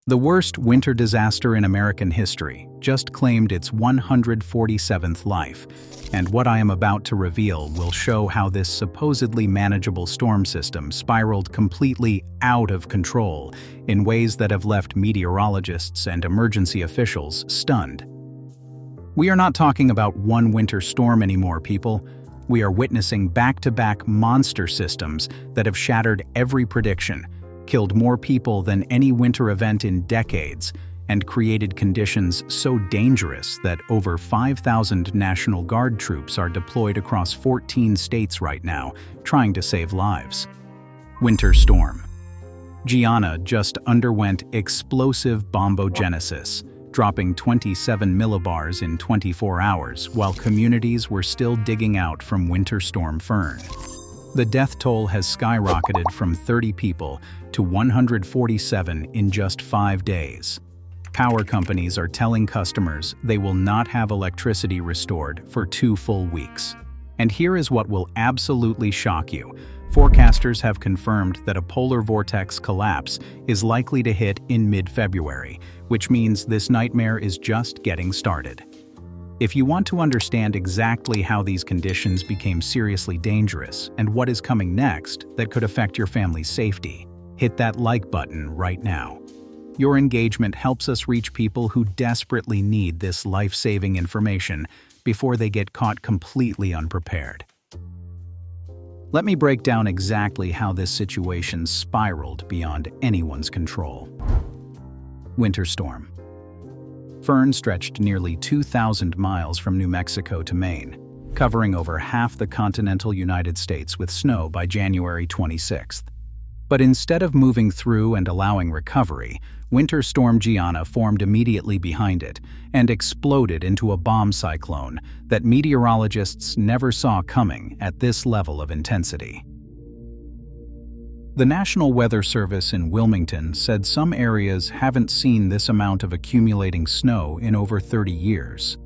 The worst winter disaster in American history just claimed its 147th life, and what I am about to reveal will show how this supposedly manageable storm system spiraled completely out of control in ways that have left meteorologists and emergency officials stunned. We are not talking about one winter storm anymore, people. We are witnessing back-to-back monster systems that have shattered every prediction, killed more people than any winter event in decades, and created conditions so dangerous that over 5,000 National Guard troops are deployed across 14 states right now, trying to save lives. Winter Storm Gianna just underwent explosive bombogenesis, dropping 27 millibars in 24 hours while communities were still digging out from Winter Storm Fern. The death toll has skyrocketed from 30 people to 147 in just 5 days. Power companies are telling customers they will not have electricity restored for 2 full weeks. And here is what will absolutely shock you. Forecasters have confirmed that a polar vortex collapse is likely to hit in mid-February, which means this nightmare is just getting started. If you want to understand exactly how these conditions became seriously dangerous and what is coming next that could affect your family's safety, hit that like button right now. Your engagement helps us reach people who desperately need this life-saving information before they get caught completely unprepared. Let me break down exactly how this situation spiraled beyond anyone's control. Winter Storm Fern stretched nearly 2,000 miles from New Mexico to Maine, covering over half the continental United States with snow by January 26th. But instead of moving through and allowing recovery, Winter Storm Gianna formed immediately behind it and exploded into a bomb cyclone that meteorologists never saw coming at this level of intensity. The National Weather Service in Wilmington said some areas haven't seen this amount of accumulating snow in over 30 years.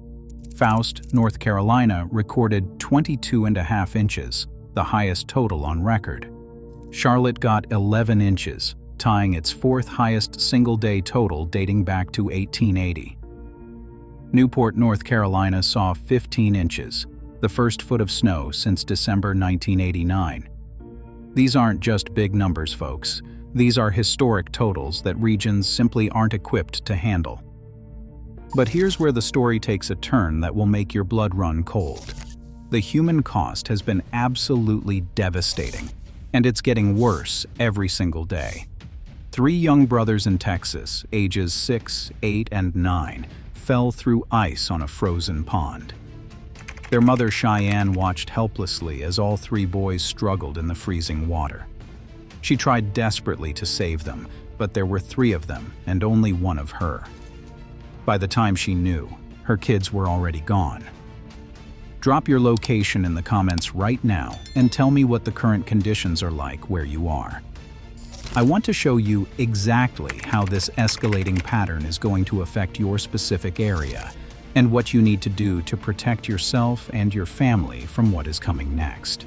Faust, North Carolina, recorded 22.5 inches, the highest total on record. Charlotte got 11 inches, tying its 4th highest single-day total dating back to 1880. Newport, North Carolina saw 15 inches, the first foot of snow since December 1989. These aren't just big numbers, folks. These are historic totals that regions simply aren't equipped to handle. But here's where the story takes a turn that will make your blood run cold. The human cost has been absolutely devastating, and it's getting worse every single day. 3 young brothers in Texas, ages 6, 8, and 9, fell through ice on a frozen pond. Their mother Cheyenne watched helplessly as all 3 boys struggled in the freezing water. She tried desperately to save them, but there were 3 of them and only 1 of her. By the time she knew, her kids were already gone. Drop your location in the comments right now and tell me what the current conditions are like where you are. I want to show you exactly how this escalating pattern is going to affect your specific area, and what you need to do to protect yourself and your family from what is coming next.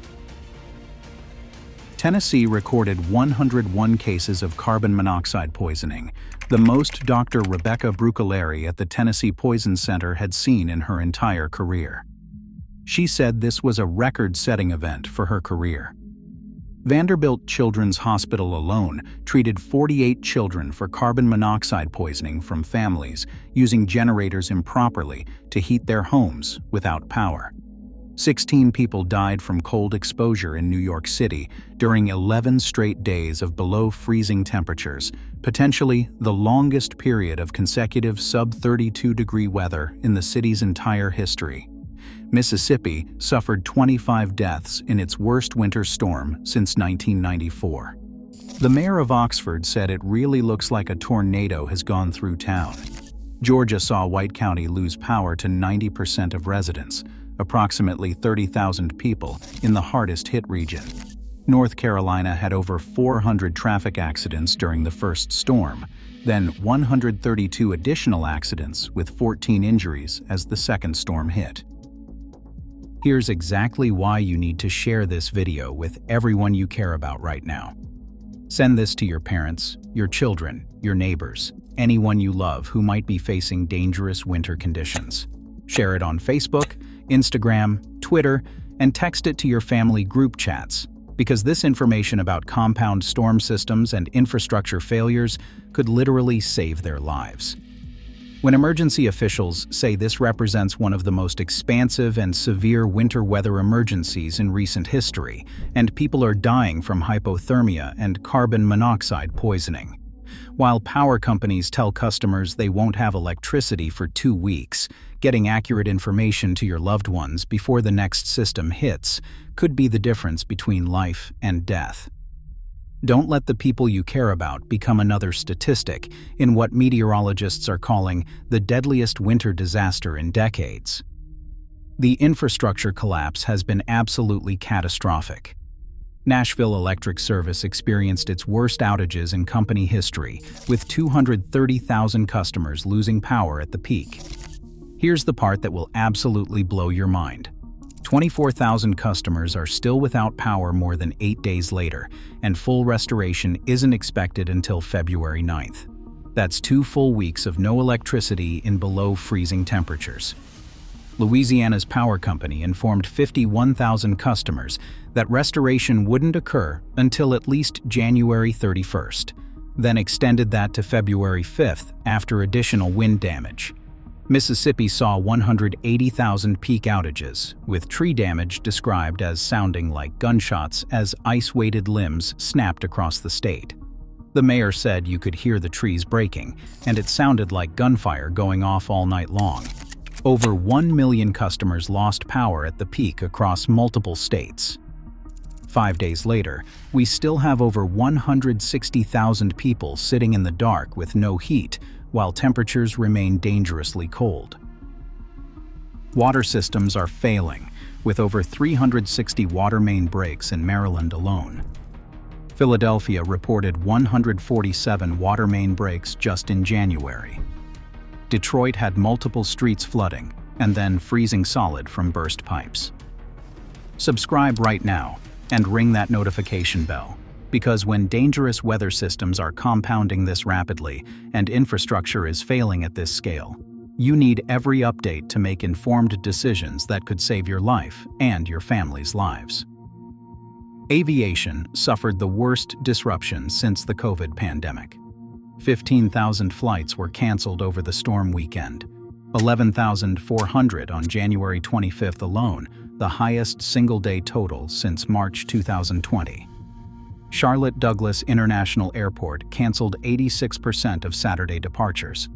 Tennessee recorded 101 cases of carbon monoxide poisoning, the most Dr. Rebecca Brucalari at the Tennessee Poison Center had seen in her entire career. She said this was a record-setting event for her career. Vanderbilt Children's Hospital alone treated 48 children for carbon monoxide poisoning from families using generators improperly to heat their homes without power. 16 people died from cold exposure in New York City during 11 straight days of below-freezing temperatures, potentially the longest period of consecutive sub-32-degree weather in the city's entire history. Mississippi suffered 25 deaths in its worst winter storm since 1994. The mayor of Oxford said it really looks like a tornado has gone through town. Georgia saw White County lose power to 90% of residents, approximately 30,000 people in the hardest-hit region. North Carolina had over 400 traffic accidents during the first storm, then 132 additional accidents with 14 injuries as the second storm hit. Here's exactly why you need to share this video with everyone you care about right now. Send this to your parents, your children, your neighbors, anyone you love who might be facing dangerous winter conditions. Share it on Facebook, Instagram, Twitter, and text it to your family group chats, because this information about compound storm systems and infrastructure failures could literally save their lives. When emergency officials say this represents one of the most expansive and severe winter weather emergencies in recent history, and people are dying from hypothermia and carbon monoxide poisoning. While power companies tell customers they won't have electricity for 2 weeks, getting accurate information to your loved ones before the next system hits could be the difference between life and death. Don't let the people you care about become another statistic in what meteorologists are calling the deadliest winter disaster in decades. The infrastructure collapse has been absolutely catastrophic. Nashville Electric Service experienced its worst outages in company history, with 230,000 customers losing power at the peak. Here's the part that will absolutely blow your mind. 24,000 customers are still without power more than 8 days later, and full restoration isn't expected until February 9th. That's 2 full weeks of no electricity in below freezing temperatures. Louisiana's power company informed 51,000 customers that restoration wouldn't occur until at least January 31st, then extended that to February 5th after additional wind damage. Mississippi saw 180,000 peak outages, with tree damage described as sounding like gunshots as ice-weighted limbs snapped across the state. The mayor said you could hear the trees breaking, and it sounded like gunfire going off all night long. Over 1 million customers lost power at the peak across multiple states. 5 days later, we still have over 160,000 people sitting in the dark with no heat, while temperatures remain dangerously cold. Water systems are failing, with over 360 water main breaks in Maryland alone. Philadelphia reported 147 water main breaks just in January. Detroit had multiple streets flooding, and then freezing solid from burst pipes. Subscribe right now and ring that notification bell, because when dangerous weather systems are compounding this rapidly and infrastructure is failing at this scale, you need every update to make informed decisions that could save your life and your family's lives. Aviation suffered the worst disruption since the COVID pandemic. 15,000 flights were canceled over the storm weekend, 11,400 on January 25th alone, the highest single-day total since March 2020. Charlotte Douglas International Airport canceled 86% of Saturday departures.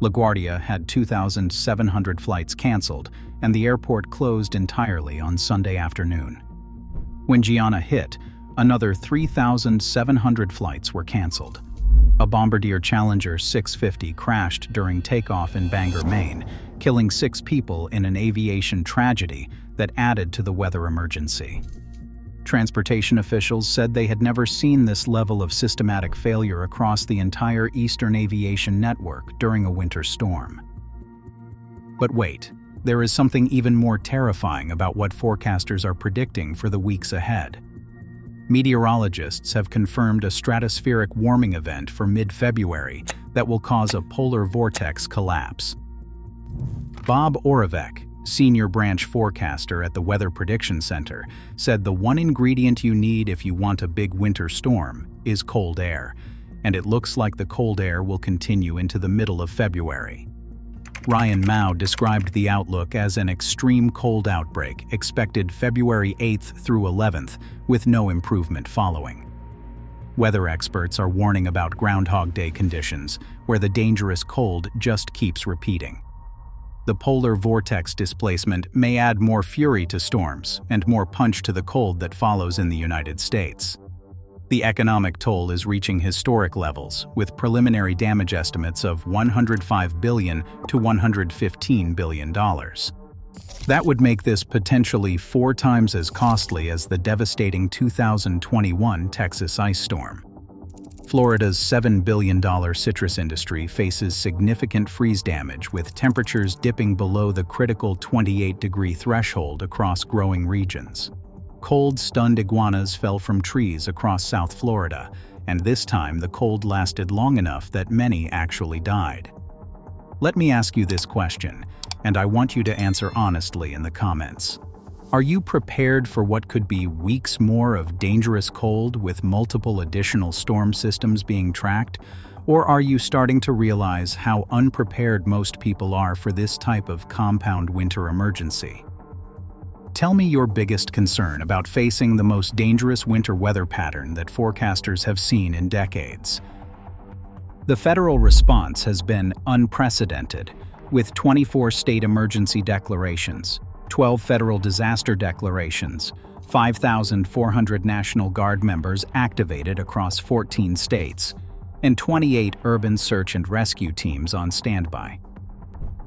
LaGuardia had 2,700 flights canceled, and the airport closed entirely on Sunday afternoon. When Gianna hit, another 3,700 flights were canceled. A Bombardier Challenger 650 crashed during takeoff in Bangor, Maine, killing 6 people in an aviation tragedy that added to the weather emergency. Transportation officials said they had never seen this level of systematic failure across the entire Eastern aviation network during a winter storm. But wait, there is something even more terrifying about what forecasters are predicting for the weeks ahead. Meteorologists have confirmed a stratospheric warming event for mid-February that will cause a polar vortex collapse. Bob Oravec, senior branch forecaster at the Weather Prediction Center, said the one ingredient you need if you want a big winter storm is cold air, and it looks like the cold air will continue into the middle of February. Ryan Mao described the outlook as an extreme cold outbreak expected February 8th through 11th, with no improvement following. Weather experts are warning about Groundhog Day conditions, where the dangerous cold just keeps repeating. The polar vortex displacement may add more fury to storms and more punch to the cold that follows in the United States. The economic toll is reaching historic levels, with preliminary damage estimates of $105 billion to $115 billion. That would make this potentially 4 times as costly as the devastating 2021 Texas ice storm. Florida's $7 billion citrus industry faces significant freeze damage, with temperatures dipping below the critical 28-degree threshold across growing regions. Cold-stunned iguanas fell from trees across South Florida, and this time the cold lasted long enough that many actually died. Let me ask you this question, and I want you to answer honestly in the comments. Are you prepared for what could be weeks more of dangerous cold with multiple additional storm systems being tracked? Or are you starting to realize how unprepared most people are for this type of compound winter emergency? Tell me your biggest concern about facing the most dangerous winter weather pattern that forecasters have seen in decades. The federal response has been unprecedented, with 24 state emergency declarations, 12 federal disaster declarations, 5,400 National Guard members activated across 14 states, and 28 urban search and rescue teams on standby.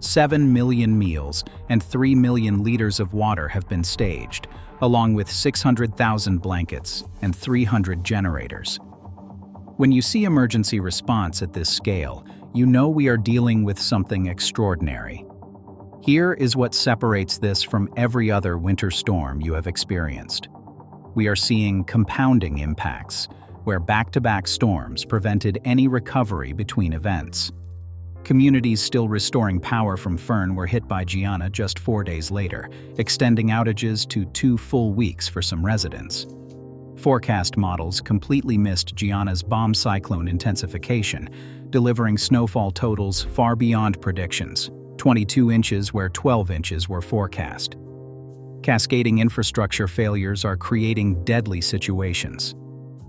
7 million meals and 3 million liters of water have been staged, along with 600,000 blankets and 300 generators. When you see emergency response at this scale, you know we are dealing with something extraordinary. Here is what separates this from every other winter storm you have experienced. We are seeing compounding impacts, where back-to-back storms prevented any recovery between events. Communities still restoring power from Fern were hit by Gianna just 4 days later, extending outages to 2 full weeks for some residents. Forecast models completely missed Gianna's bomb cyclone intensification, delivering snowfall totals far beyond predictions, 22 inches where 12 inches were forecast. Cascading infrastructure failures are creating deadly situations.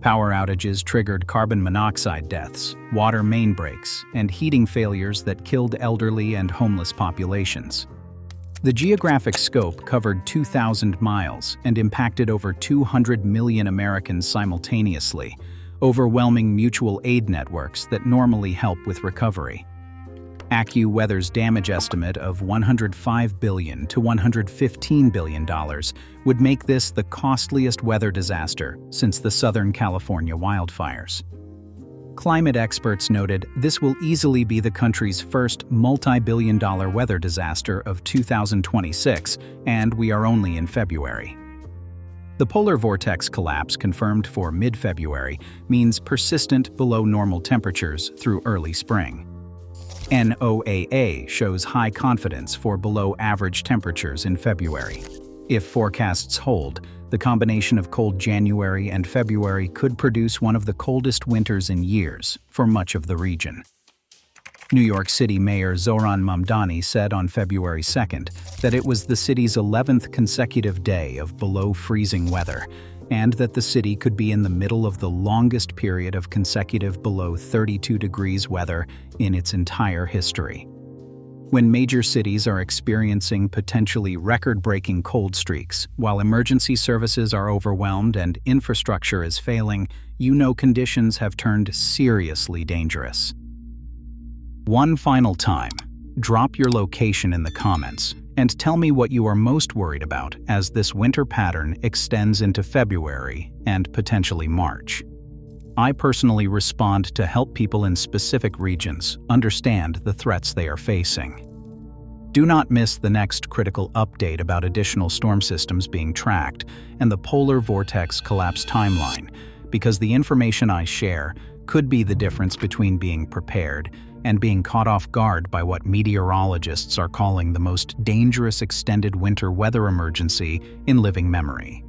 Power outages triggered carbon monoxide deaths, water main breaks, and heating failures that killed elderly and homeless populations. The geographic scope covered 2,000 miles and impacted over 200 million Americans simultaneously, overwhelming mutual aid networks that normally help with recovery. AccuWeather's damage estimate of $105 billion to $115 billion would make this the costliest weather disaster since the Southern California wildfires. Climate experts noted this will easily be the country's first multi-billion-dollar weather disaster of 2026, and we are only in February. The polar vortex collapse confirmed for mid-February means persistent below normal temperatures through early spring. NOAA shows high confidence for below-average temperatures in February. If forecasts hold, the combination of cold January and February could produce one of the coldest winters in years for much of the region. New York City Mayor Zohran Mamdani said on February 2nd that it was the city's 11th consecutive day of below-freezing weather, and that the city could be in the middle of the longest period of consecutive below 32 degrees weather in its entire history. When major cities are experiencing potentially record-breaking cold streaks, while emergency services are overwhelmed and infrastructure is failing, you know conditions have turned seriously dangerous. One final time, drop your location in the comments and tell me what you are most worried about as this winter pattern extends into February and potentially March. I personally respond to help people in specific regions understand the threats they are facing. Do not miss the next critical update about additional storm systems being tracked and the polar vortex collapse timeline, because the information I share could be the difference between being prepared and being caught off guard by what meteorologists are calling the most dangerous extended winter weather emergency in living memory.